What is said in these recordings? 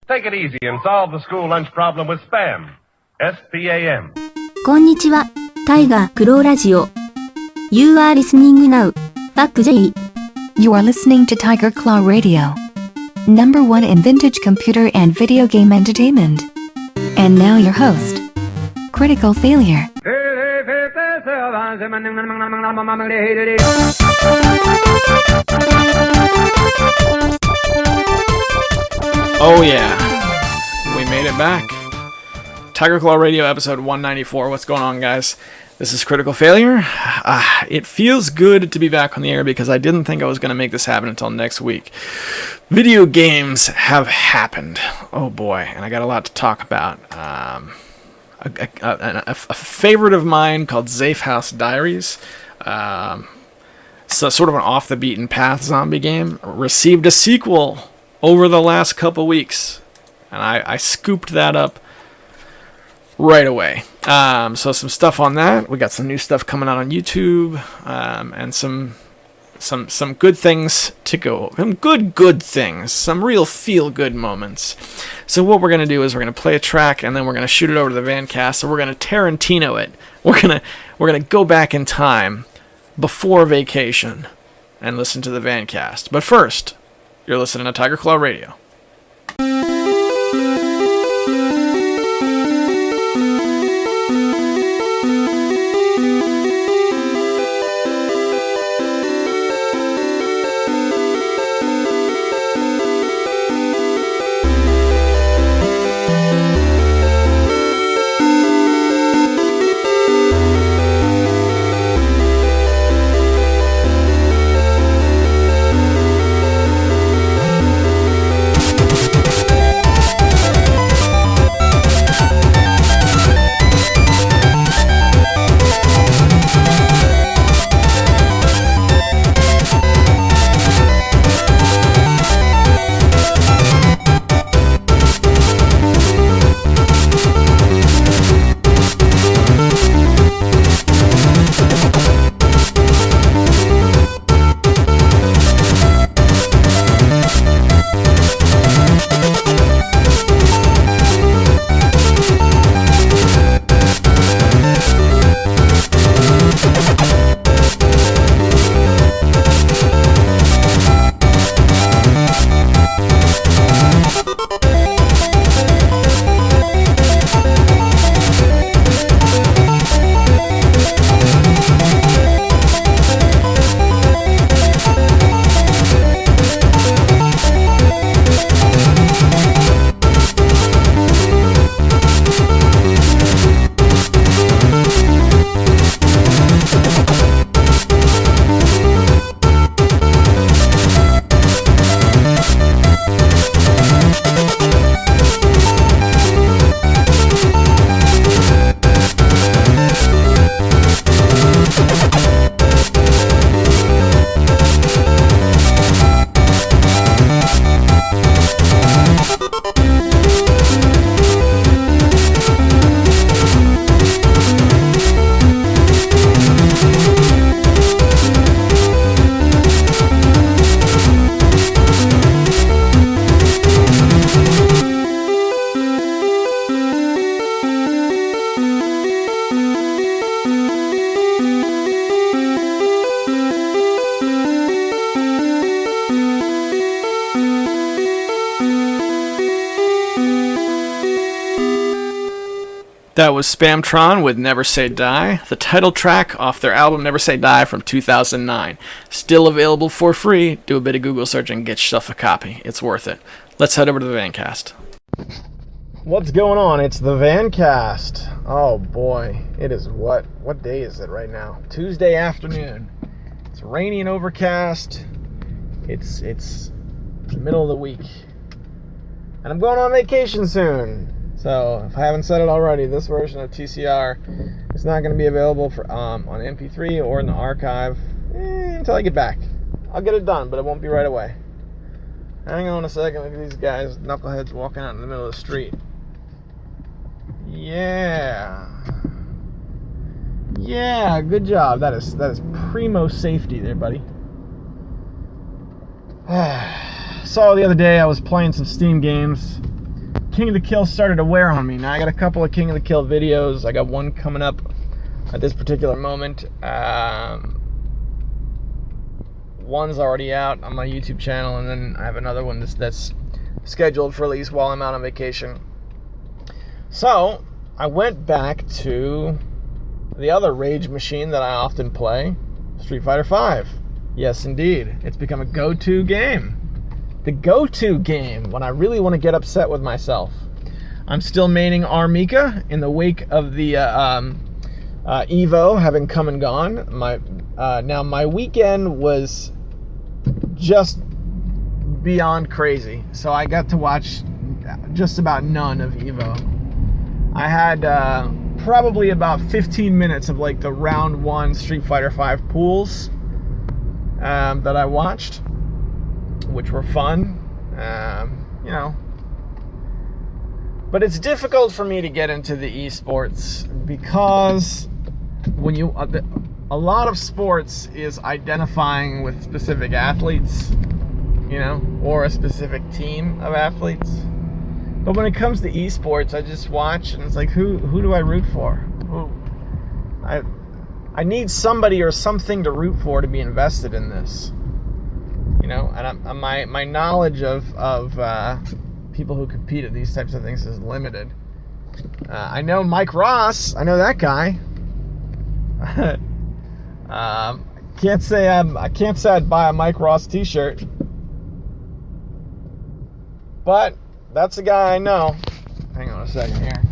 Take it easy and solve the school lunch problem with SPAM. S-P-A-M. こんにちは、タイガークローラジオ。You are listening now. Back J. You are listening to Tiger Claw Radio. Number one in vintage computer and video game entertainment. And now your host, Critical Failure. Oh yeah, we made it back. Tiger Claw Radio episode 194. What's going on, guys? This is Critical Failure. It feels good to be back on the air because I didn't think I was going to make this happen until next week. Video games have happened. Oh boy, and I got a lot to talk about. A favorite of mine called Zafe House Diaries. So sort of an off-the-beaten-path zombie game. Received a sequel over the last couple weeks. And I scooped that up right away. So some stuff on that. We got some new stuff coming out on YouTube. And some good things to go. Some good things. Some real feel-good moments. So what we're going to do is we're going to play a track and then we're going to shoot it over to the Vancast. So we're going to Tarantino it. We're going to go back in time before vacation and listen to the Vancast. But first, you're listening to Tiger Claw Radio. That was Spamtron with Never Say Die, the title track off their album Never Say Die from 2009. Still available for free. Do a bit of Google search and get yourself a copy. It's worth it. Let's head over to the Vancast. What's going on? It's the Vancast. Oh boy, it is what day is it right now? Tuesday afternoon. It's rainy and overcast. It's the middle of the week. And I'm going on vacation soon. So, if I haven't said it already, this version of TCR is not going to be available for on MP3 or in the archive until I get back. I'll get it done, but it won't be right away. Hang on a second, look at these guys, knuckleheads walking out in the middle of the street. Yeah, good job. That is primo safety there, buddy. Saw the other day I was playing some Steam games. King of the Kill started to wear on me. Now I got a couple of King of the Kill videos. I got one coming up at this particular moment. One's already out on my YouTube channel, and then I have another one that's scheduled for release while I'm out on vacation. So I went back to the other rage machine that I often play, Street Fighter V. Yes, indeed. It's become a go-to game. The go-to game when I really want to get upset with myself. I'm still maining Armika in the wake of the Evo having come and gone. Now my weekend was just beyond crazy, so I got to watch just about none of Evo. I had probably about 15 minutes of like the round 1 Street Fighter V pools that I watched, which were fun, you know. But it's difficult for me to get into the esports because when you a lot of sports is identifying with specific athletes, you know, or a specific team of athletes. But when it comes to esports, I just watch and it's like, who do I root for? I need somebody or something to root for to be invested in this, you know. And my knowledge of people who compete at these types of things is limited. I know Mike Ross. I know that guy. I can't say I'd buy a Mike Ross T-shirt, but that's the guy I know. Hang on a second here.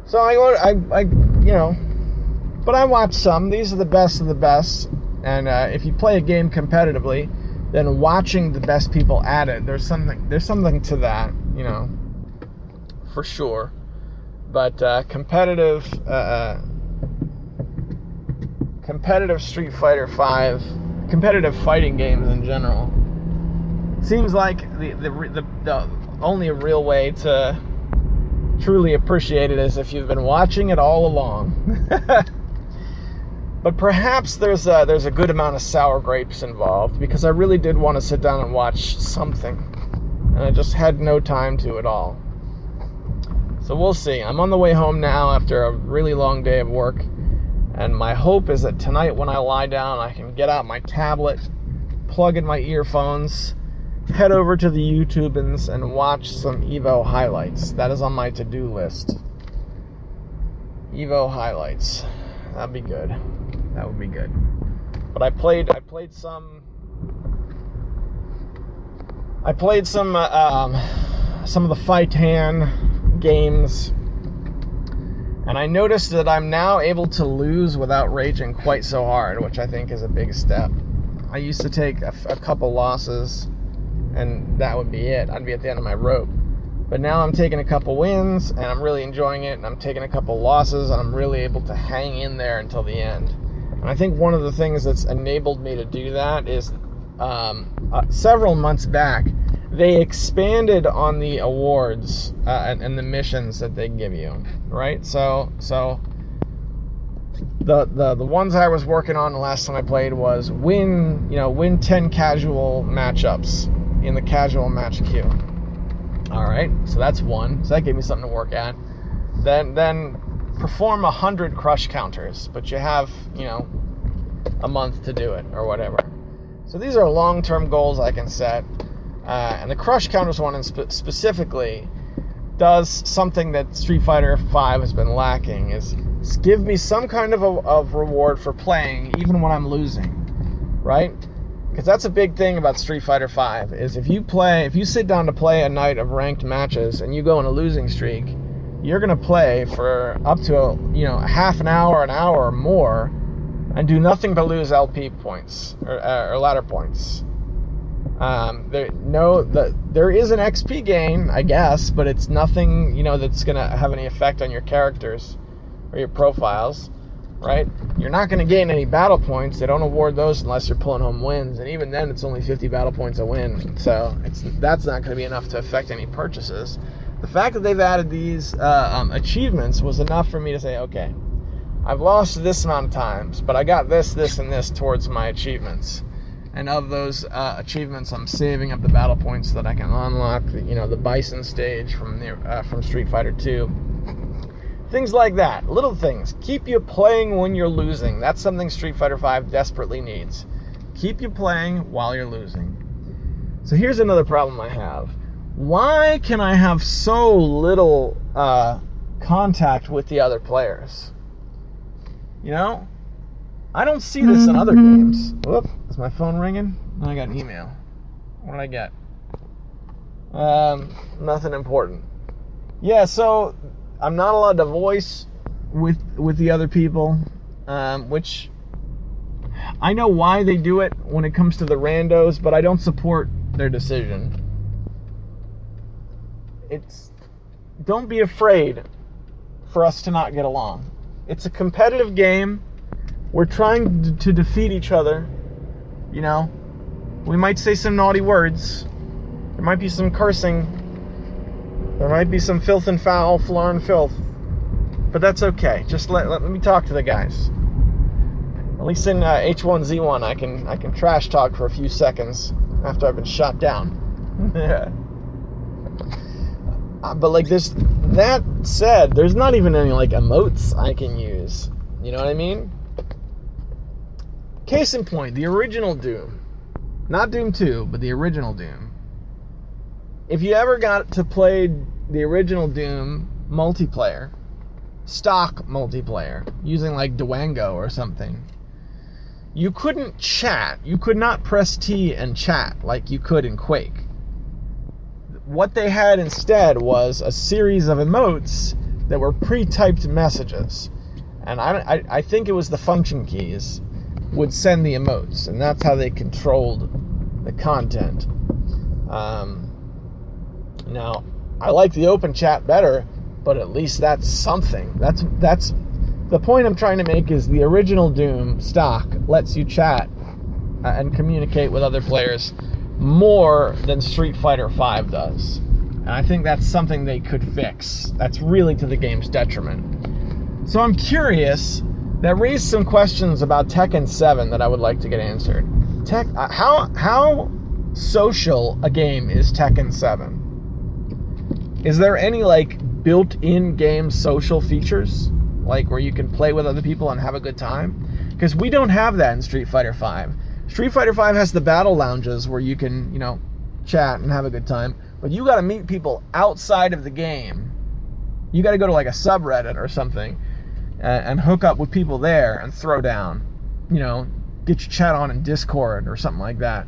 So I you know, but I watch some. These are the best of the best, and if you play a game competitively, then watching the best people at it, there's something to that, you know, for sure. But competitive Street Fighter V, competitive fighting games in general, seems like the only real way to truly appreciate it is if you've been watching it all along. But perhaps there's a good amount of sour grapes involved, because I really did want to sit down and watch something, and I just had no time to at all. So we'll see. I'm on the way home now after a really long day of work, and my hope is that tonight when I lie down, I can get out my tablet, plug in my earphones, head over to the YouTubes and watch some Evo highlights. That is on my to-do list. Evo highlights. That'd be good. That would be good. But I played some of the Fightan games, and I noticed that I'm now able to lose without raging quite so hard, which I think is a big step. I used to take a couple losses, and that would be it. I'd be at the end of my rope. But now I'm taking a couple wins, and I'm really enjoying it, and I'm taking a couple losses, and I'm really able to hang in there until the end. And I think one of the things that's enabled me to do that is several months back, they expanded on the awards and the missions that they give you, right? So the ones I was working on the last time I played was win 10 casual matchups in the casual match queue. All right, so that's one. So that gave me something to work at. Then perform 100 crush counters, but you have, a month to do it or whatever. So these are long-term goals I can set. And the crush counters one specifically does something that Street Fighter V has been lacking, is give me some kind of reward for playing even when I'm losing, right? Because that's a big thing about Street Fighter V, is if you sit down to play a night of ranked matches and you go on a losing streak, you're going to play for up to a half an hour or more and do nothing but lose LP points or ladder points. There is an XP gain, I guess, but it's nothing, that's going to have any effect on your characters or your profiles, right? You're not going to gain any battle points. They don't award those unless you're pulling home wins, and even then, it's only 50 battle points a win. So that's not going to be enough to affect any purchases. The fact that they've added these achievements was enough for me to say, okay, I've lost this amount of times, but I got this, and this towards my achievements. And of those achievements, I'm saving up the battle points so that I can unlock the Bison stage from Street Fighter 2. Things like that. Little things. Keep you playing when you're losing. That's something Street Fighter 5 desperately needs. Keep you playing while you're losing. So here's another problem I have. Why can I have so little contact with the other players? I don't see this in other games. Whoop, is my phone ringing? I got an email. What did I get? Nothing important. Yeah, so I'm not allowed to voice with the other people, which I know why they do it when it comes to the randos, but I don't support their decision. Don't be afraid for us to not get along. It's a competitive game. We're trying to defeat each other. We might say some naughty words. There might be some cursing. There might be some filth and foul, floor and filth. But that's okay. Just let me talk to the guys. At least in H1Z1, I can trash talk for a few seconds after I've been shot down. But like this, that said, there's not even any like emotes I can use. You know what I mean? Case in point, the original Doom. Not Doom 2, but the original Doom. If you ever got to play the original Doom multiplayer, stock multiplayer, using like Dwango or something, you couldn't chat. You could not press T and chat like you could in Quake. What they had instead was a series of emotes that were pre-typed messages. And I think it was the function keys would send the emotes, and that's how they controlled the content. Now, I like the open chat better, but at least that's something. That's the point I'm trying to make is the original Doom stock lets you chat and communicate with other players more than Street Fighter 5 does. And I think that's something they could fix. That's really to the game's detriment. So I'm curious. That raised some questions about Tekken 7 that I would like to get answered. How social a game is Tekken 7? Is there any like built-in game social features, like where you can play with other people and have a good time? Because we don't have that in Street Fighter 5. Street Fighter 5 has the battle lounges where you can, chat and have a good time, but you got to meet people outside of the game. You got to go to like a subreddit or something and hook up with people there and throw down. Get your chat on in Discord or something like that.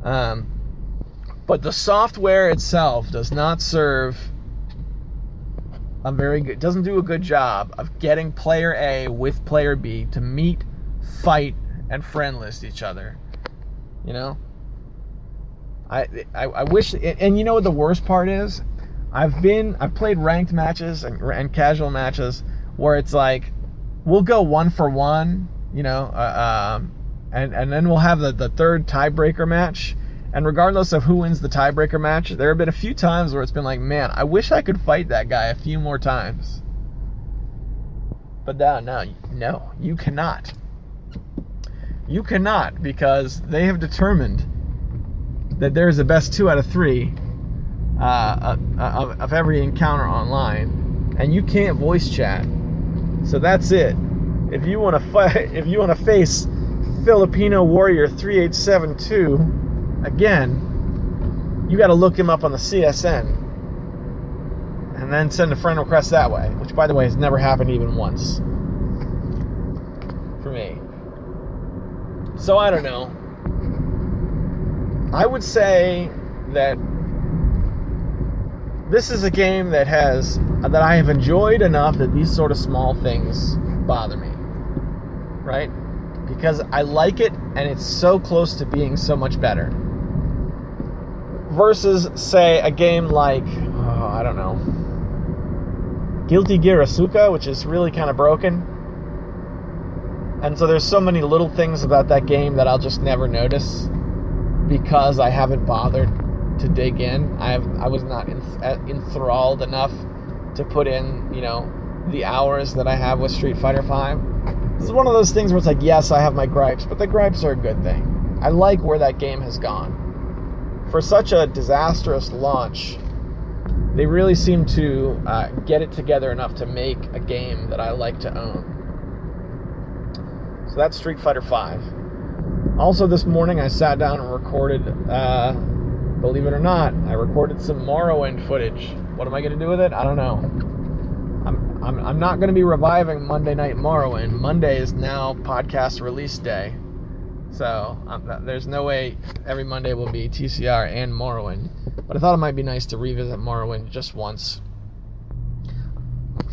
But the software itself does not serve doesn't do a good job of getting player A with player B to meet, fight, and friend list each other. I wish, and you know what the worst part is? I've played ranked matches and casual matches where it's like, we'll go 1-for-1, and then we'll have the third tiebreaker match. And regardless of who wins the tiebreaker match, there have been a few times where it's been like, man, I wish I could fight that guy a few more times. But no, you cannot. You cannot, because they have determined that there's a best 2 out of 3 of every encounter online, and you can't voice chat. So that's it. If you want to face Filipino Warrior 3872 again, you got to look him up on the CSN and then send a friend request that way, which, by the way, has never happened even once for me. So I don't know. I would say that this is a game that I have enjoyed enough that these sort of small things bother me, right? Because I like it and it's so close to being so much better. Versus, say, a game like, I don't know, Guilty Gear Asuka, which is really kind of broken. And so there's so many little things about that game that I'll just never notice because I haven't bothered to dig in. I was not enthralled enough to put in, the hours that I have with Street Fighter V. This is one of those things where it's like, yes, I have my gripes, but the gripes are a good thing. I like where that game has gone. For such a disastrous launch, they really seem to get it together enough to make a game that I like to own. So that's Street Fighter V. Also this morning I sat down and recorded, believe it or not, I recorded some Morrowind footage. What am I going to do with it? I don't know. I'm not going to be reviving Monday Night Morrowind. Monday is now podcast release day. So there's no way every Monday will be TCR and Morrowind. But I thought it might be nice to revisit Morrowind just once.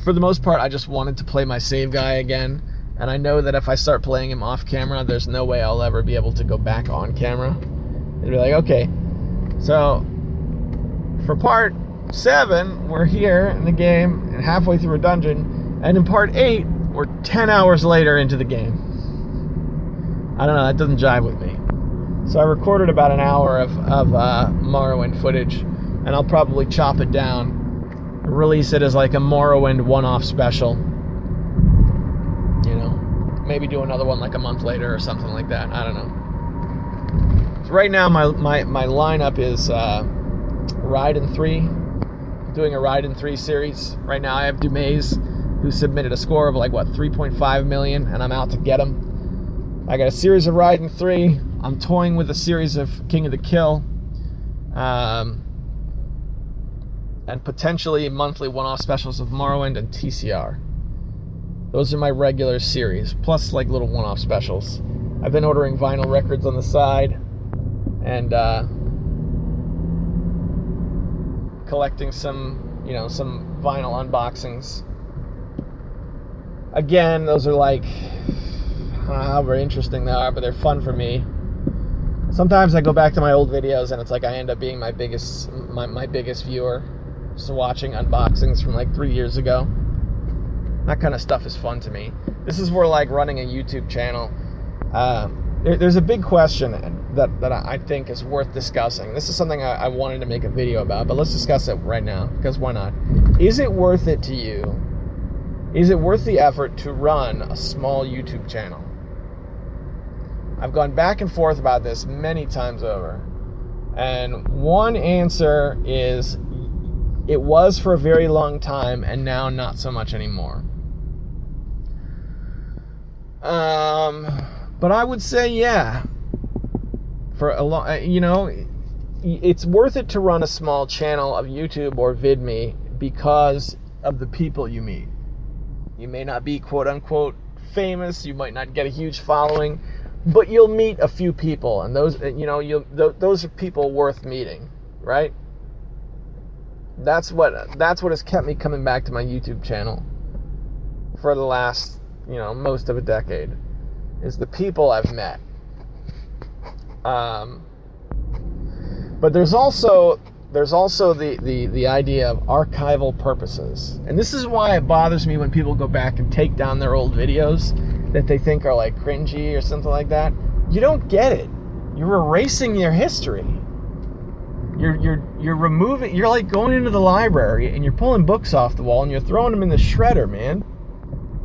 For the most part, I just wanted to play my save guy again. And I know that if I start playing him off camera, there's no way I'll ever be able to go back on camera. It'd be like, okay, so for part 7, we're here in the game and halfway through a dungeon, and in part 8, we're 10 hours later into the game. I don't know, that doesn't jive with me. So I recorded about an hour of Morrowind footage, and I'll probably chop it down, release it as like a Morrowind one-off special. You know, maybe do another one like a month later or something like that. I don't know. So right now my lineup is Raiden 3. Doing a Raiden 3 series. Right now I have Dumaze, who submitted a score of 3.5 million, and I'm out to get him. I got a series of Raiden 3. I'm toying with a series of King of the Kill. And potentially monthly one-off specials of Morrowind and TCR. Those are my regular series, plus little one-off specials. I've been ordering vinyl records on the side, and collecting some vinyl unboxings. Again, those are I don't know how very interesting they are, but they're fun for me. Sometimes I go back to my old videos and it's like I end up being my biggest viewer, just watching unboxings from 3 years ago. That kind of stuff is fun to me. This is where running a YouTube channel. There's a big question that I think is worth discussing. This is something I wanted to make a video about, but let's discuss it right now, because why not? Is it worth it to you? Is it worth the effort to run a small YouTube channel? I've gone back and forth about this many times over. And one answer is it was for a very long time, and now not so much anymore. But I would say, yeah, for a long, it's worth it to run a small channel of YouTube or VidMe because of the people you meet. You may not be quote unquote famous, you might not get a huge following, but you'll meet a few people, and those, those are people worth meeting, right? That's what has kept me coming back to my YouTube channel for the last, most of a decade, is the people I've met. But there's also the idea of archival purposes. And this is why it bothers me when people go back and take down their old videos that they think are cringy or something like that. You don't get it. You're erasing your history. You're removing, you're going into the library and you're pulling books off the wall and you're throwing them in the shredder, man.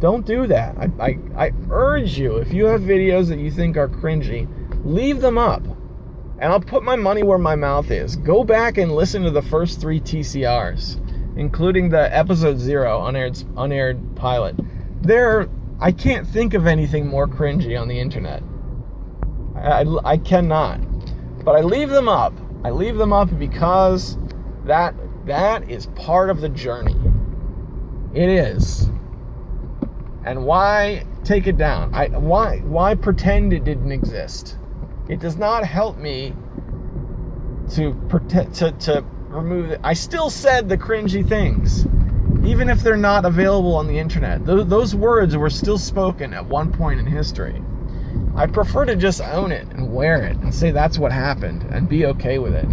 Don't do that. I urge you, if you have videos that you think are cringy, leave them up. And I'll put my money where my mouth is. Go back and listen to the first 3 TCRs, including the episode 0 unaired pilot. I can't think of anything more cringy on the internet. I cannot. But I leave them up. I leave them up because that is part of the journey. It is. And why take it down? Why pretend it didn't exist? It does not help me to remove it. I still said the cringy things, even if they're not available on the internet. Those words were still spoken at one point in history. I prefer to just own it and wear it and say that's what happened and be okay with it.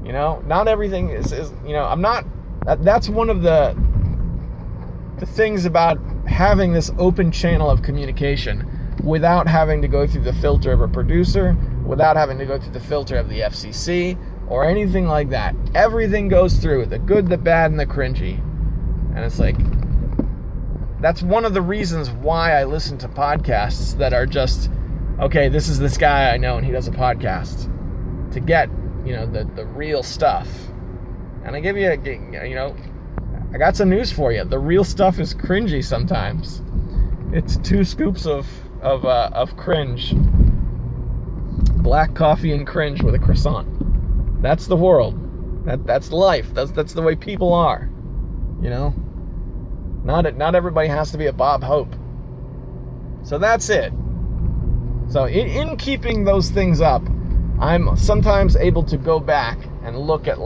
Not everything is I'm not. That's one of the things about having this open channel of communication without having to go through the filter of a producer, without having to go through the filter of the FCC or anything like that. Everything goes through, the good, the bad, and the cringy. And it's that's one of the reasons why I listen to podcasts that are just, okay, this is this guy I know and he does a podcast, to get, the real stuff. And I give you, I got some news for you. The real stuff is cringy sometimes. It's 2 scoops of cringe. Black coffee and cringe with a croissant. That's the world. That's life. That's the way people are. Not everybody has to be a Bob Hope. So that's it. So in keeping those things up, I'm sometimes able to go back and look at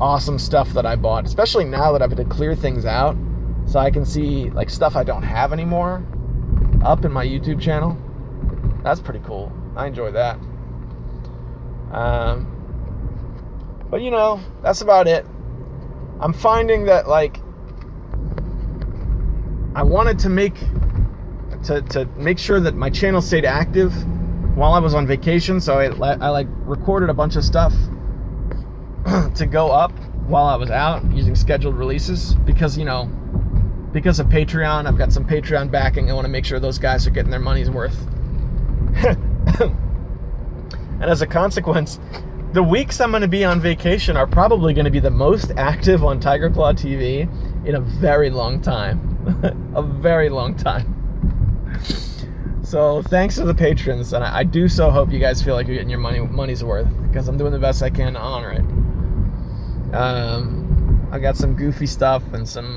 awesome stuff that I bought, especially now that I've had to clear things out, so I can see stuff I don't have anymore up in my YouTube channel. That's pretty cool. I enjoy that. But that's about it. I'm finding that I wanted to make sure that my channel stayed active while I was on vacation, so I recorded a bunch of stuff to go up while I was out using scheduled releases, because of Patreon. I've got some Patreon backing. I want to make sure those guys are getting their money's worth. And as a consequence, the weeks I'm going to be on vacation are probably going to be the most active on Tiger Claw TV in a very long time. A very long time. So thanks to the patrons, and I do so hope you guys feel like you're getting your money's worth, because I'm doing the best I can to honor it. I got some goofy stuff and some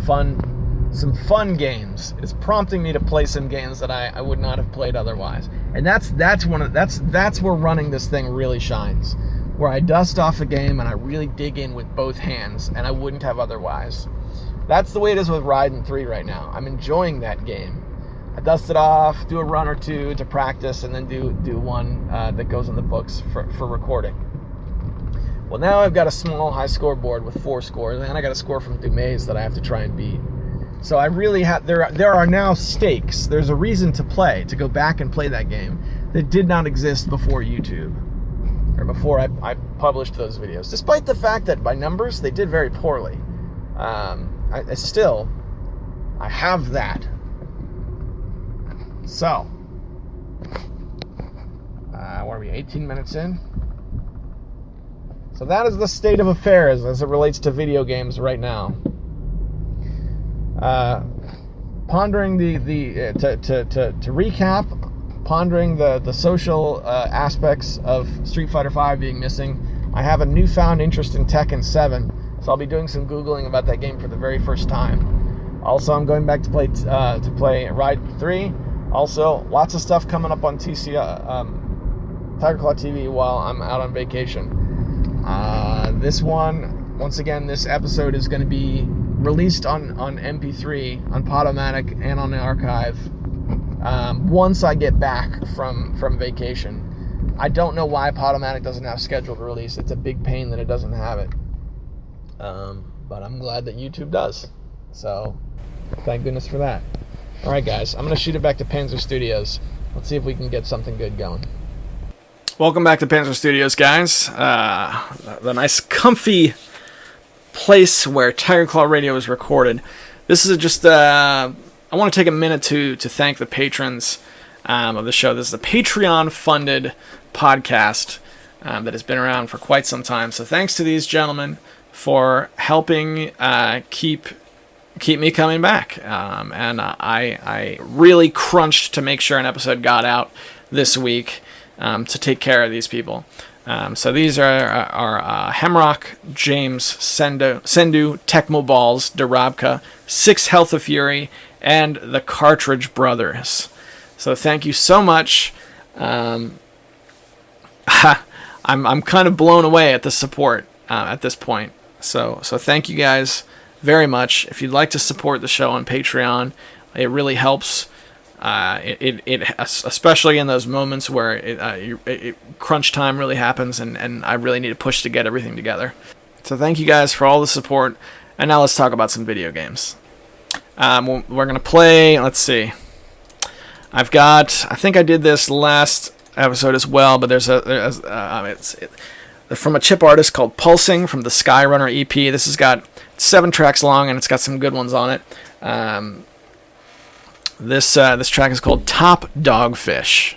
fun games. It's prompting me to play some games that I would not have played otherwise. And that's where running this thing really shines. Where I dust off a game and I really dig in with both hands, and I wouldn't have otherwise. That's the way it is with Raiden 3 right now. I'm enjoying that game. I dust it off, do a run or two to practice, and then do one that goes in the books for recording. Well, now I've got a small high scoreboard with 4 scores, and I got a score from Dumaze that I have to try and beat. So I really have, there are now stakes. There's a reason to go back and play that game that did not exist before YouTube, or before I published those videos. Despite the fact that by numbers, they did very poorly. I have that. So, what are we, 18 minutes in? So that is the state of affairs as it relates to video games right now. Pondering to recap, pondering the social aspects of Street Fighter V being missing. I have a newfound interest in Tekken 7, so I'll be doing some Googling about that game for the very first time. Also, I'm going back to play Raiden 3. Also, lots of stuff coming up on Tiger Claw TV while I'm out on vacation. This episode is going to be released on MP3, on Podomatic, and on the archive once I get back from vacation. I don't know why Podomatic doesn't have scheduled release. It's a big pain that it doesn't have it. But I'm glad that YouTube does. So, thank goodness for that. Alright guys, I'm going to shoot it back to Panzer Studios. Let's see if we can get something good going. Welcome back to Panzer Studios, guys. The nice, comfy place where Tiger Claw Radio is recorded. This is just, I want to take a minute to thank the patrons of the show. This is a Patreon-funded podcast that has been around for quite some time. So thanks to these gentlemen for helping keep me coming back. And I really crunched to make sure an episode got out this week to take care of these people. So these are Hemrock, James, Sendu, Tecmo Balls, Darabka, 6 Health of Fury, and the Cartridge Brothers. So thank you so much. I'm kind of blown away at the support at this point. So thank you guys very much. If you'd like to support the show on Patreon, it really helps. It especially in those moments where crunch time really happens, and I really need to push to get everything together. So thank you guys for all the support. And now let's talk about some video games. We're gonna play. Let's see. I think I did this last episode as well, but there's from a chip artist called Pulsing from the Skyrunner EP. This has got 7 tracks long, and it's got some good ones on it. This track is called Top Dogfish.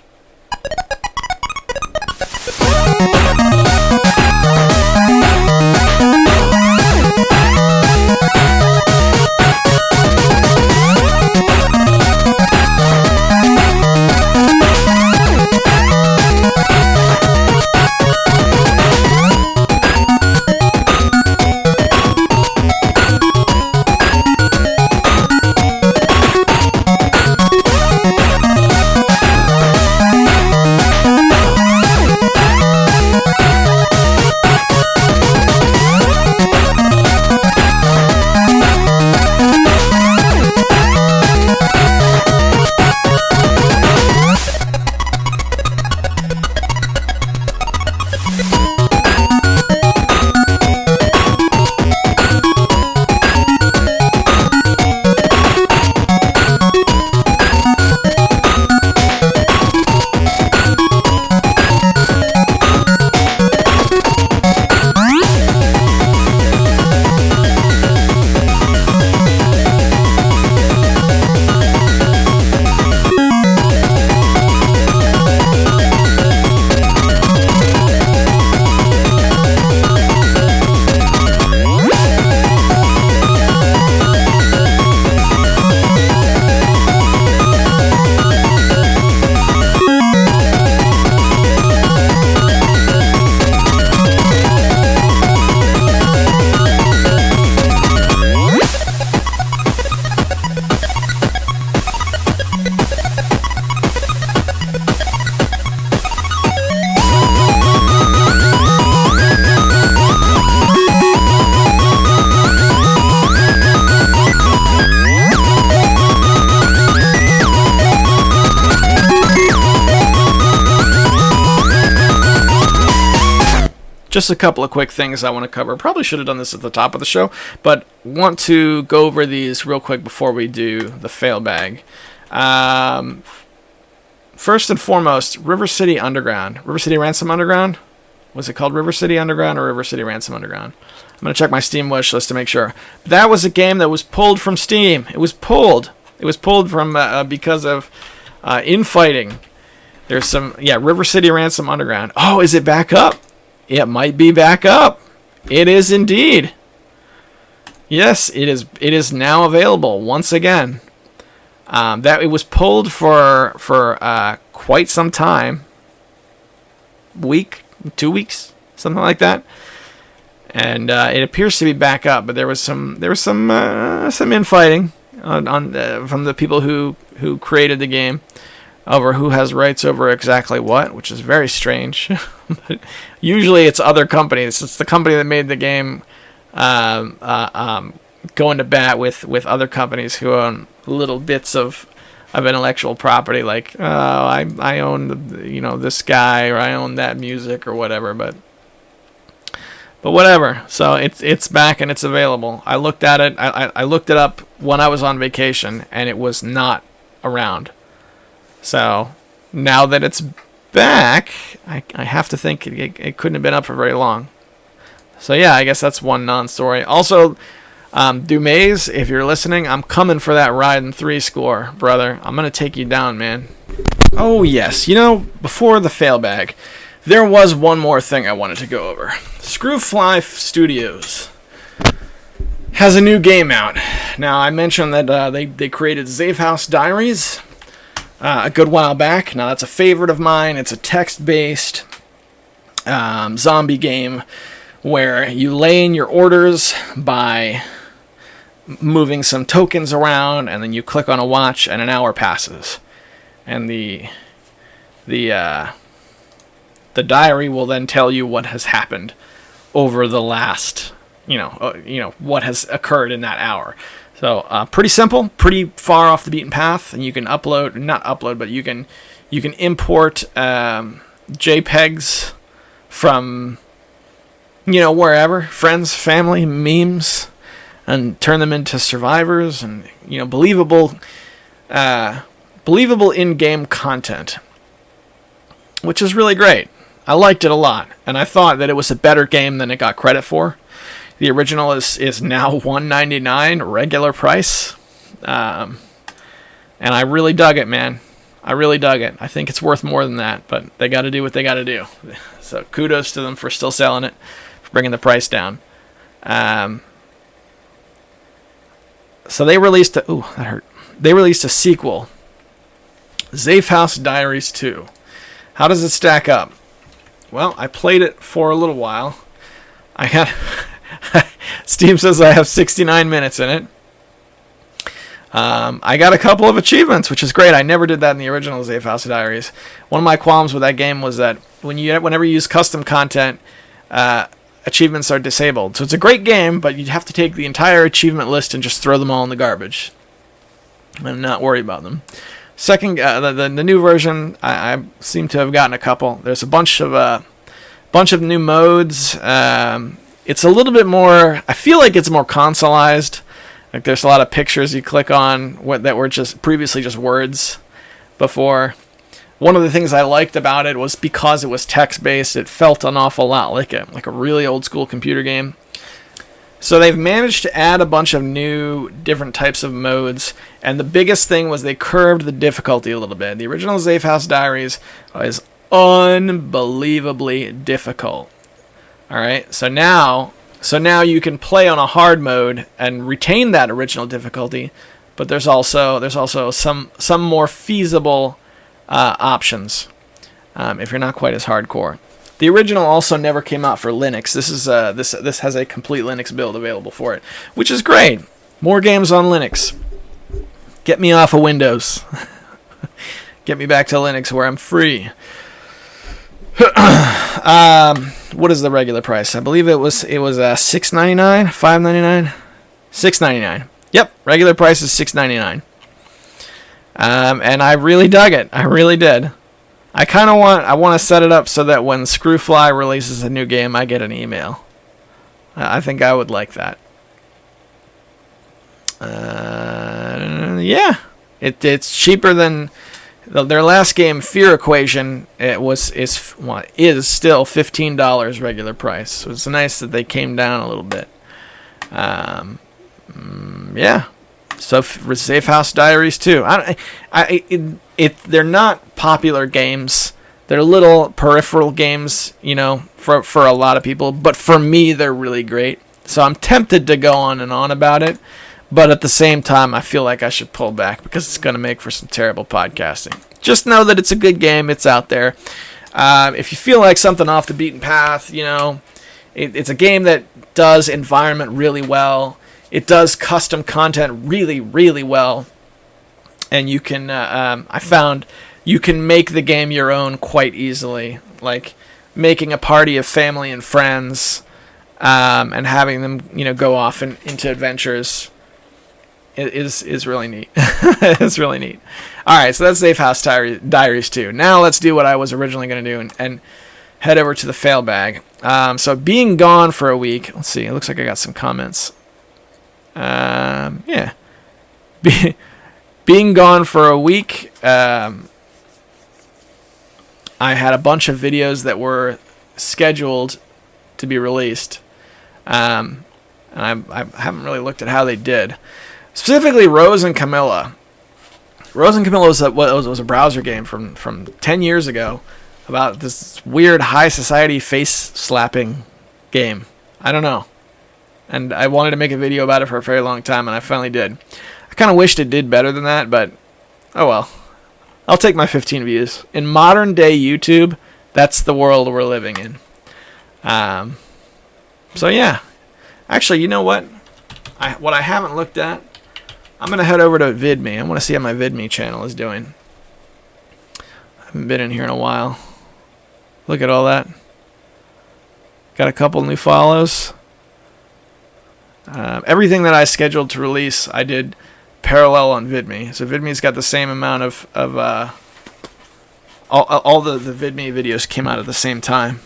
Just a couple of quick things I want to cover. Probably should have done this at the top of the show, but want to go over these real quick before we do the fail bag. First and foremost, River City Underground. River City Ransom Underground? Was it called River City Underground or River City Ransom Underground? I'm going to check my Steam wish list to make sure. That was a game that was pulled from Steam. It was pulled. It was pulled from because of infighting. There's some, River City Ransom Underground. Oh, is it back up? It might be back up. It is indeed. Yes, it is. It is now available once again. That it was pulled for quite some time. Week, 2 weeks, something like that. And it appears to be back up, but there was some infighting from the people who created the game over who has rights over exactly what, which is very strange. But usually it's other companies. It's the company that made the game going to bat with other companies who own little bits of intellectual property, like I own this guy, or I own that music or whatever. But whatever. So it's back and it's available. I looked at it. I looked it up when I was on vacation, and it was not around. So now that it's back, I have to think it couldn't have been up for very long. So yeah, I guess that's one non-story. Also, Dumaze, if you're listening, I'm coming for that Raiden 3 score, brother. I'm going to take you down, man. Oh yes, before the fail bag, there was one more thing I wanted to go over. Screwfly Studios has a new game out. Now, I mentioned that they created Safe House Diaries a good while back. Now, that's a favorite of mine. It's a text-based zombie game where you lay in your orders by moving some tokens around, and then you click on a watch, and an hour passes. And the diary will then tell you what has happened over the last, what has occurred in that hour. So pretty simple, pretty far off the beaten path, and you can not upload, but you can import JPEGs from wherever, friends, family, memes, and turn them into survivors and believable in-game content, which is really great. I liked it a lot, and I thought that it was a better game than it got credit for. The original is now $1.99 regular price, and I really dug it, man. I really dug it. I think it's worth more than that, but they got to do what they got to do. So kudos to them for still selling it, for bringing the price down. So they released a... Ooh, that hurt. They released a sequel, Zafe House Diaries 2. How does it stack up? Well, I played it for a little while. I had... Steam says I have 69 minutes in it. I got a couple of achievements, which is great. I never did that in the original Zafe House Diaries. One of my qualms with that game was that whenever you use custom content, achievements are disabled. So it's a great game, but you'd have to take the entire achievement list and just throw them all in the garbage and not worry about them. Second, the new version, I seem to have gotten a couple. There's a bunch of new modes. It's a little bit more... I feel like it's more consoleized. Like there's a lot of pictures you click on that were just previously just words before. One of the things I liked about it was because it was text-based, it felt an awful lot like a really old-school computer game. So they've managed to add a bunch of new different types of modes, and the biggest thing was they curbed the difficulty a little bit. The original Zafe House Diaries is unbelievably difficult. All right, so now you can play on a hard mode and retain that original difficulty, but there's also some more feasible options if you're not quite as hardcore. The original also never came out for Linux. This has a complete Linux build available for it, which is great. More games on Linux. Get me off of Windows. Get me back to Linux where I'm free. What is the regular price? I believe it was $6.99, $5.99, $6.99. Yep, regular price is $6.99. And I really dug it. I really did. I want to set it up so that when Screwfly releases a new game, I get an email. I think I would like that. Yeah, it's cheaper than their last game, Fear Equation. Is still $15 regular price. So it's nice that they came down a little bit. Yeah. So Zafe House Diaries 2. They're not popular games. They're little peripheral games, for a lot of people. But for me, they're really great. So I'm tempted to go on and on about it. But at the same time, I feel like I should pull back because it's going to make for some terrible podcasting. Just know that it's a good game. It's out there. If you feel like something off the beaten path, it's a game that does environment really well. It does custom content really, really well. And you can, I found, you can make the game your own quite easily. Like making a party of family and friends and having them, go off into adventures. It is really neat. It's really neat. All right, so that's Zafe House Diaries 2. Now let's do what I was originally going to do and head over to the fail bag. So being gone for a week. Let's see. It looks like I got some comments. Yeah. Being gone for a week, I had a bunch of videos that were scheduled to be released. And I haven't really looked at how they did. Specifically, Rose and Camilla. Rose and Camilla was a browser game from 10 years ago about this weird high society face slapping game. I don't know. And I wanted to make a video about it for a very long time, and I finally did. I kind of wished it did better than that, but oh well. I'll take my 15 views. In modern day YouTube, that's the world we're living in. So yeah. Actually, you know what? What I haven't looked at, I'm going to head over to VidMe. I want to see how my VidMe channel is doing. I haven't been in here in a while. Look at all that. Got a couple new follows. Everything that I scheduled to release, I did parallel on VidMe. So VidMe's got the same amount of all the VidMe videos came out at the same time.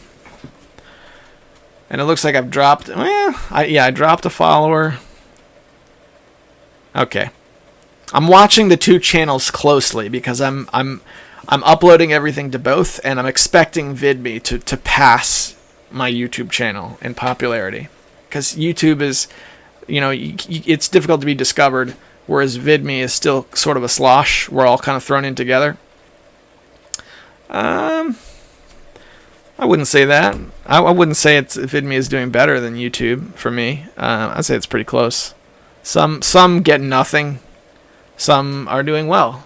And it looks like I've dropped... I dropped a follower. Okay. I'm watching the two channels closely because I'm I'm uploading everything to both, and I'm expecting VidMe to pass my YouTube channel in popularity. Because YouTube is, it's difficult to be discovered, whereas VidMe is still sort of a slosh. We're all kind of thrown in together. I wouldn't say that. I wouldn't say VidMe is doing better than YouTube for me. I'd say it's pretty close. Some get nothing. Some are doing well,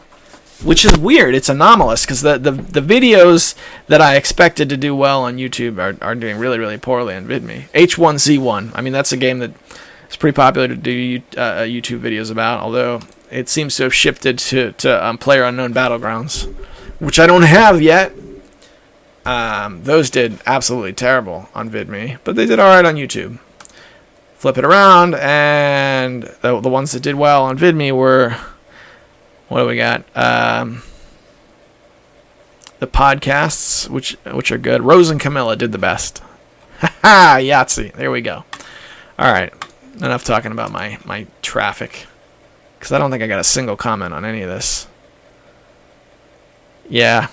which is weird. It's anomalous because the videos that I expected to do well on YouTube are doing really, really poorly on VidMe. H1Z1. I mean, that's a game that is pretty popular to do YouTube videos about, although it seems to have shifted to PlayerUnknown Battlegrounds, which I don't have yet. Those did absolutely terrible on VidMe, but they did all right on YouTube. Flip it around, and the ones that did well on VidMe were, what do we got? The podcasts, which are good. Rose and Camilla did the best. Ha Yahtzee. There we go. All right, enough talking about my traffic, because I don't think I got a single comment on any of this. Yeah,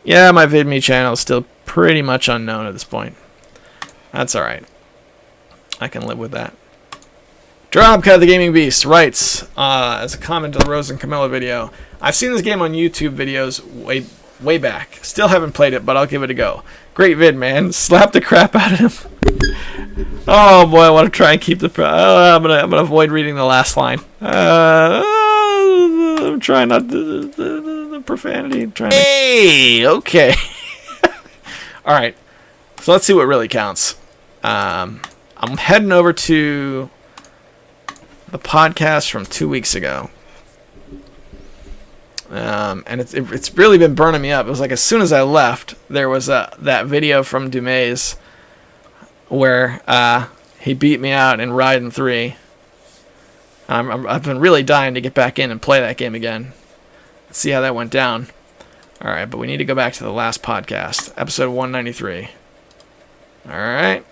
my VidMe channel is still pretty much unknown at this point. That's all right. I can live with that. Dropcut the Gaming Beast writes, as a comment to the Rose and Camilla video, I've seen this game on YouTube videos way back. Still haven't played it, but I'll give it a go. Great vid, man. Slap the crap out of him. Oh boy, I want to try and keep the... I'm gonna avoid reading the last line. I'm trying not to... The profanity. Hey! Okay. Alright. So let's see what really counts. I'm heading over to the podcast from 2 weeks ago. And it's really been burning me up. It was like as soon as I left, there was that video from Dumaze where he beat me out in Raiden 3. I've been really dying to get back in and play that game again. Let's see how that went down. Alright, but we need to go back to the last podcast, episode 193. Alright.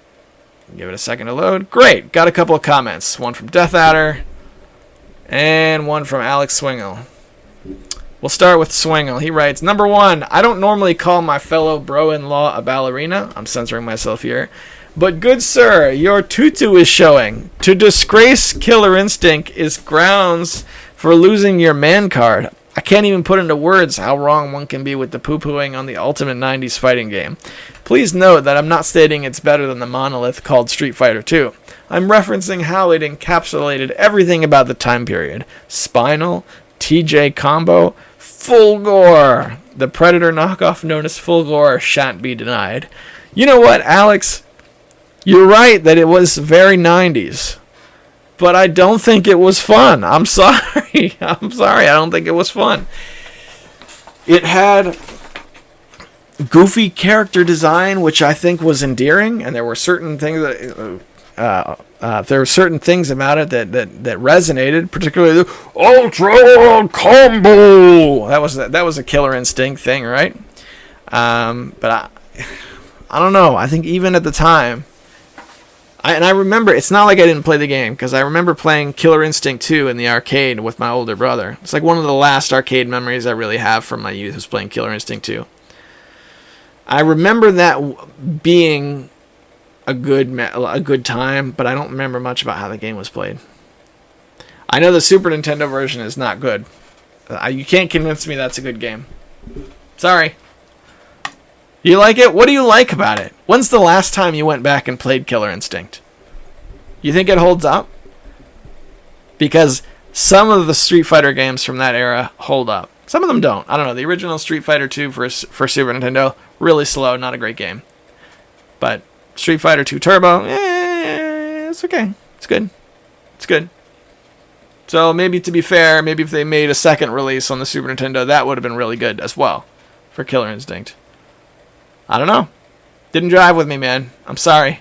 Give it a second to load. Great! Got a couple of comments. One from Death Adder and one from Alex Swingle. We'll start with Swingle. He writes, Number 1, I don't normally call my fellow bro-in-law a ballerina. I'm censoring myself here. But good sir, your tutu is showing. To disgrace Killer Instinct is grounds for losing your man card. I can't even put into words how wrong one can be with the poo-pooing on the ultimate 90s fighting game. Please note that I'm not stating it's better than the monolith called Street Fighter II. I'm referencing how it encapsulated everything about the time period. Spinal, TJ combo, Fulgore. The Predator knockoff known as Fulgore shan't be denied. You know what, Alex? You're right that it was very 90s. But I don't think it was fun. I'm sorry. I'm sorry. I don't think it was fun. It had goofy character design, which I think was endearing, and there were certain things that about it that resonated, particularly the Ultra Combo. That was a Killer Instinct thing, right? But I don't know. I think even at the time. I remember, it's not like I didn't play the game, because I remember playing Killer Instinct 2 in the arcade with my older brother. It's like one of the last arcade memories I really have from my youth was playing Killer Instinct 2. I remember that being a good time, but I don't remember much about how the game was played. I know the Super Nintendo version is not good. You can't convince me that's a good game. Sorry. You like it? What do you like about it? When's the last time you went back and played Killer Instinct? You think it holds up? Because some of the Street Fighter games from that era hold up. Some of them don't. I don't know. The original Street Fighter 2 for Super Nintendo, really slow, not a great game. But Street Fighter 2 Turbo, it's okay. It's good. It's good. So maybe to be fair, maybe if they made a second release on the Super Nintendo, that would have been really good as well for Killer Instinct. I don't know. Didn't drive with me, man. I'm sorry.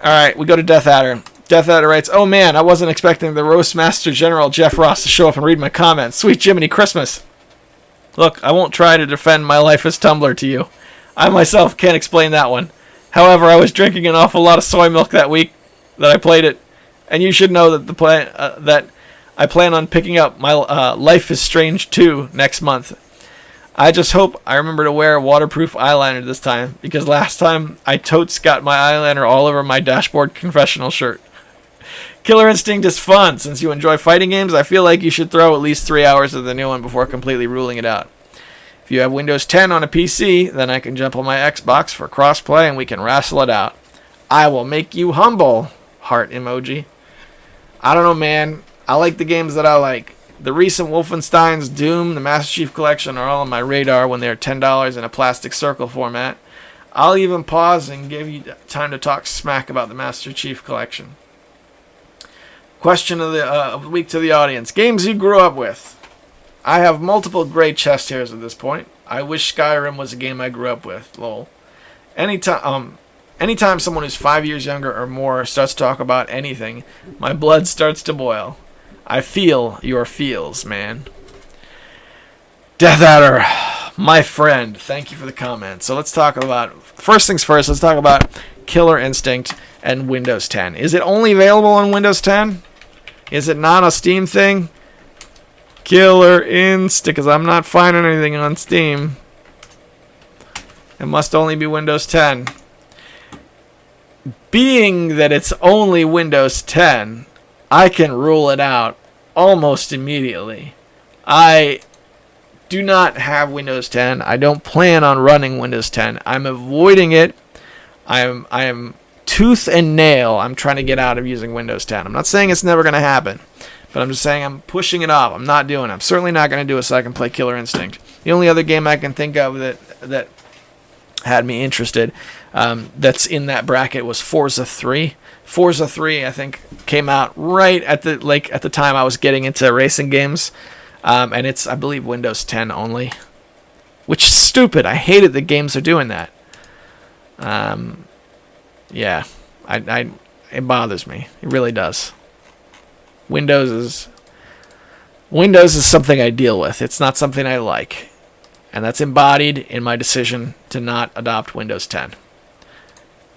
Alright, we go to Death Adder. Death Adder writes, Oh man, I wasn't expecting the Roastmaster General Jeff Ross to show up and read my comments. Sweet Jiminy Christmas. Look, I won't try to defend my life as Tumblr to you. I myself can't explain that one. However, I was drinking an awful lot of soy milk that week that I played it. And you should know that I plan on picking up my Life is Strange 2 next month. I just hope I remember to wear a waterproof eyeliner this time, because last time I totes got my eyeliner all over my dashboard confessional shirt. Killer Instinct is fun. Since you enjoy fighting games, I feel like you should throw at least 3 hours of the new one before completely ruling it out. If you have Windows 10 on a PC, then I can jump on my Xbox for crossplay and we can wrestle it out. I will make you humble. Heart emoji. I don't know, man. I like the games that I like. The recent Wolfensteins, Doom, the Master Chief Collection are all on my radar when they're $10 in a plastic circle format. I'll even pause and give you time to talk smack about the Master Chief Collection. Question of the week to the audience. Games you grew up with. I have multiple gray chest hairs at this point. I wish Skyrim was a game I grew up with. Lol. Anytime someone who's 5 years younger or more starts to talk about anything, my blood starts to boil. I feel your feels, man. Death Adder, my friend, thank you for the comment. So let's talk about, first things first, let's talk about Killer Instinct and Windows 10. Is it only available on Windows 10? Is it not a Steam thing? Killer Instinct, because I'm not finding anything on Steam. It must only be Windows 10. Being that it's only Windows 10, I can rule it out almost immediately. I do not have Windows 10. I don't plan on running Windows 10. I'm avoiding it. I am tooth and nail. I'm trying to get out of using Windows 10. I'm not saying it's never going to happen, but I'm just saying I'm pushing it off. I'm not doing it. I'm certainly not going to do it so I can play Killer Instinct. The only other game I can think of that had me interested that's in that bracket was Forza 3. Forza 3, I think, came out right at the time I was getting into racing games, and it's, I believe, Windows 10 only, which is stupid. I hated that games are doing that. Yeah, it bothers me. It really does. Windows is something I deal with. It's not something I like, and that's embodied in my decision to not adopt Windows 10.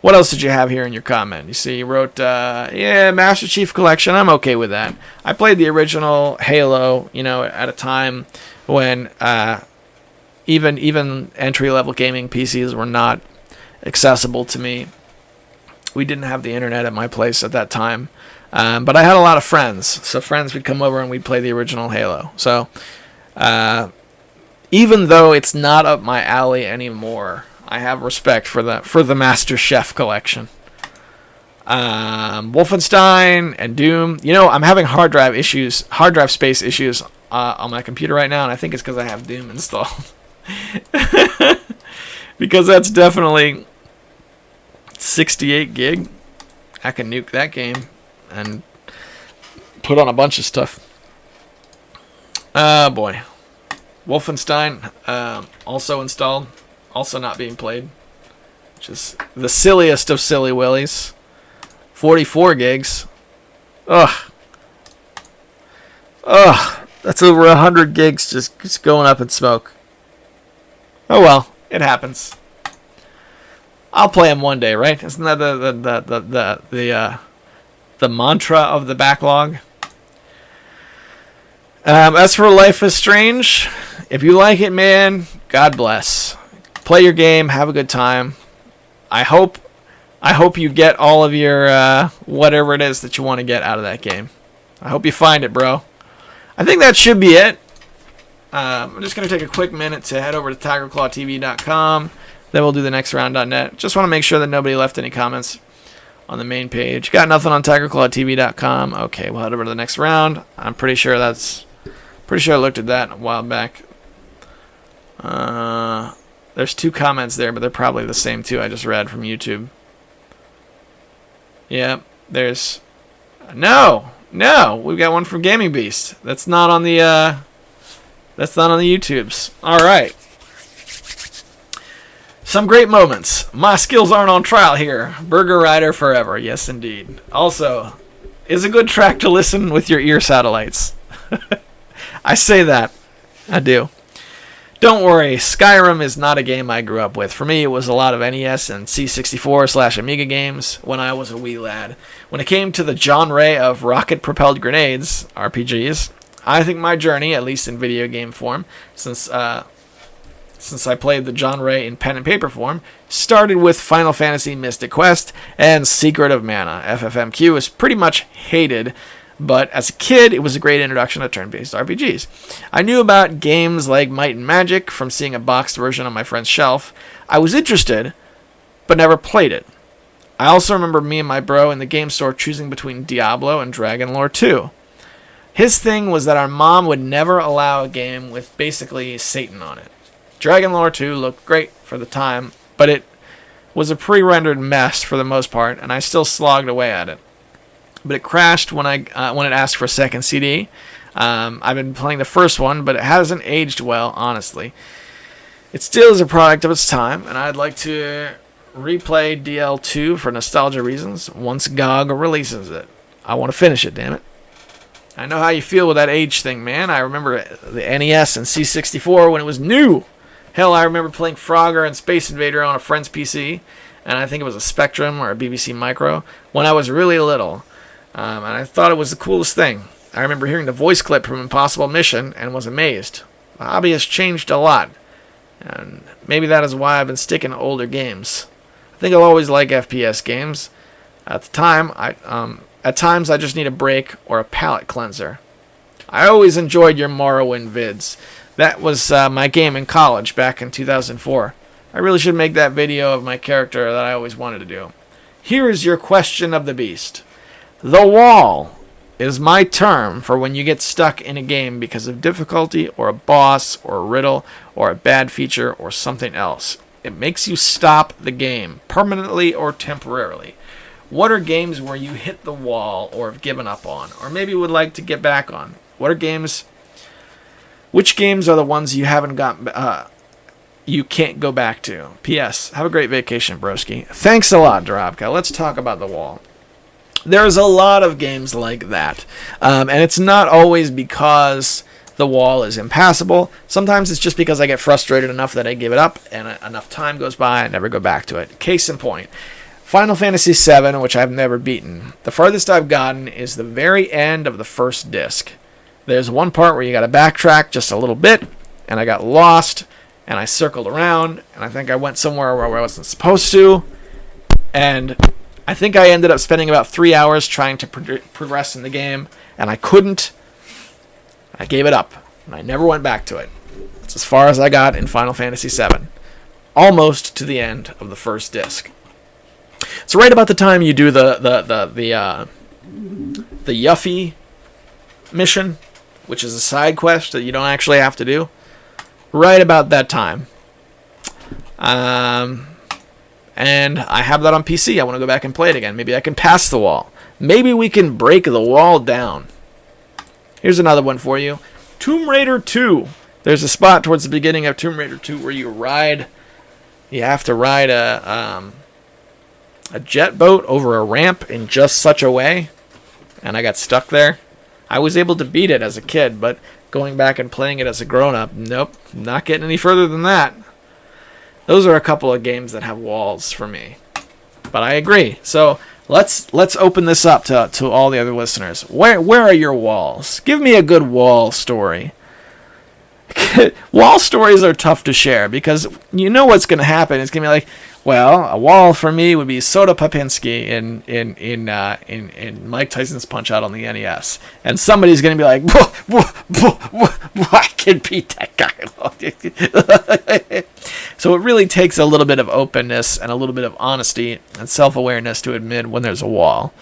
What else did you have here in your comment? You see, you wrote, yeah, Master Chief Collection. I'm okay with that. I played the original Halo, at a time when even entry-level gaming PCs were not accessible to me. We didn't have the internet at my place at that time. But I had a lot of friends. So friends would come over and we'd play the original Halo. So even though it's not up my alley anymore, I have respect for the Master Chef Collection. Wolfenstein and Doom. I'm having hard drive space issues on my computer right now, and I think it's because I have Doom installed. Because that's definitely 68 gig. I can nuke that game and put on a bunch of stuff. Boy. Wolfenstein, also installed. Also not being played, which is the silliest of silly willies. 44 gigs. Ugh. That's over 100 gigs just going up in smoke. Oh well, it happens. I'll play them one day, right? Isn't that the mantra of the backlog? As for Life is Strange, if you like it, man, God bless. Play your game, have a good time. I hope you get all of your whatever it is that you want to get out of that game. I hope you find it, bro. I think that should be it. I'm just going to take a quick minute to head over to TigerClawTV.com. Then we'll do the nextround.net. Just want to make sure that nobody left any comments on the main page. Got nothing on TigerClawTV.com. Okay, we'll head over to the next round. I'm pretty sure I looked at that a while back. There's 2 comments there, but they're probably the same 2 I just read from YouTube. Yep, there's... No! We've got one from Gaming Beast. That's not on the YouTubes. Alright. Some great moments. My skills aren't on trial here. Burger Rider forever. Yes, indeed. Also, is a good track to listen with your ear satellites. I say that. I do. Don't worry, Skyrim is not a game I grew up with. For me, it was a lot of NES and C64/Amiga games when I was a wee lad. When it came to the genre of rocket-propelled grenades, RPGs, I think my journey, at least in video game form, since I played the genre in pen and paper form, started with Final Fantasy Mystic Quest and Secret of Mana. FFMQ is pretty much hated, but as a kid, it was a great introduction to turn-based RPGs. I knew about games like Might and Magic from seeing a boxed version on my friend's shelf. I was interested, but never played it. I also remember me and my bro in the game store choosing between Diablo and Dragonlore 2. His thing was that our mom would never allow a game with basically Satan on it. Dragonlore 2 looked great for the time, but it was a pre-rendered mess for the most part, and I still slogged away at it. But it crashed when it asked for a second CD. I've been playing the first one, but it hasn't aged well, honestly. It still is a product of its time, and I'd like to replay DL2 for nostalgia reasons once GOG releases it. I want to finish it, damn it. I know how you feel with that age thing, man. I remember the NES and C64 when it was new. Hell, I remember playing Frogger and Space Invader on a friend's PC, and I think it was a Spectrum or a BBC Micro, when I was really little. And I thought it was the coolest thing. I remember hearing the voice clip from Impossible Mission and was amazed. The hobby has changed a lot, and maybe that is why I've been sticking to older games. I think I'll always like FPS games. At times I just need a break or a palate cleanser. I always enjoyed your Morrowind vids. That was my game in college back in 2004. I really should make that video of my character that I always wanted to do. Here is your question of the beast. The wall is my term for when you get stuck in a game because of difficulty or a boss or a riddle or a bad feature or something else. It makes you stop the game, permanently or temporarily. What are games where you hit the wall or have given up on, or maybe would like to get back on? Which games are the ones you haven't you can't go back to? P.S. Have a great vacation, broski. Thanks a lot, Dorobka. Let's talk about the wall. There's a lot of games like that, and it's not always because the wall is impassable. Sometimes it's just because I get frustrated enough that I give it up, and enough time goes by, I never go back to it. Case in point, Final Fantasy VII, which I've never beaten. The farthest I've gotten is the very end of the first disc. There's one part where you got to backtrack just a little bit, and I got lost, and I circled around, and I think I went somewhere where I wasn't supposed to, and I think I ended up spending about 3 hours trying to progress in the game, and I couldn't. I gave it up, and I never went back to it. That's as far as I got in Final Fantasy VII. Almost to the end of the first disc. So right about the time you do the Yuffie mission, which is a side quest that you don't actually have to do, right about that time. And I have that on PC. I want to go back and play it again. Maybe I can pass the wall. Maybe we can break the wall down. Here's another one for you. Tomb Raider 2. There's a spot towards the beginning of Tomb Raider 2 where you have to ride a jet boat over a ramp in just such a way. And I got stuck there. I was able to beat it as a kid, but going back and playing it as a grown-up, nope, not getting any further than that. Those are a couple of games that have walls for me. But I agree. So let's open this up to all the other listeners. Where are your walls? Give me a good wall story. Wall stories are tough to share because you know what's going to happen. It's going to be like, well, a wall for me would be Soda Popinski in Mike Tyson's Punch-Out on the NES, and somebody's going to be like, I can beat that guy. So it really takes a little bit of openness and a little bit of honesty and self-awareness to admit when there's a wall.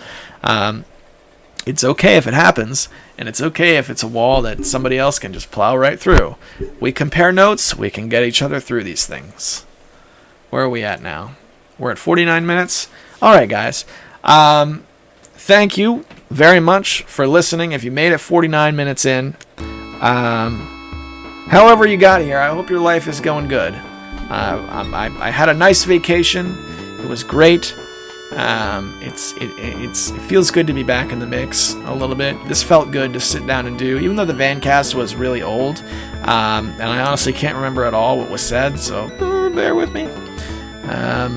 It's okay if it happens, and it's okay if it's a wall that somebody else can just plow right through. We compare notes, we can get each other through these things. Where are we at now? We're at 49 minutes. All right, guys. Thank you very much for listening. If you made it 49 minutes in, however you got here, I hope your life is going good. I had a nice vacation. It was great. It feels good to be back in the mix a little bit. This felt good to sit down and do, even though the Vancast was really old, and I honestly can't remember at all what was said, so bear with me.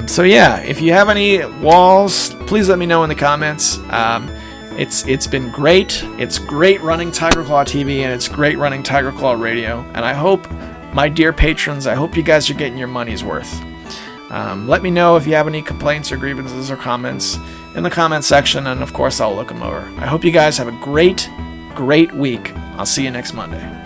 So yeah, if you have any walls, please let me know in the comments. It's been great. It's great running Tiger Claw TV, and it's great running Tiger Claw Radio. And I hope, my dear patrons, I hope you guys are getting your money's worth. Let me know if you have any complaints or grievances or comments in the comment section, and of course I'll look them over. I hope you guys have a great week. I'll see you next Monday.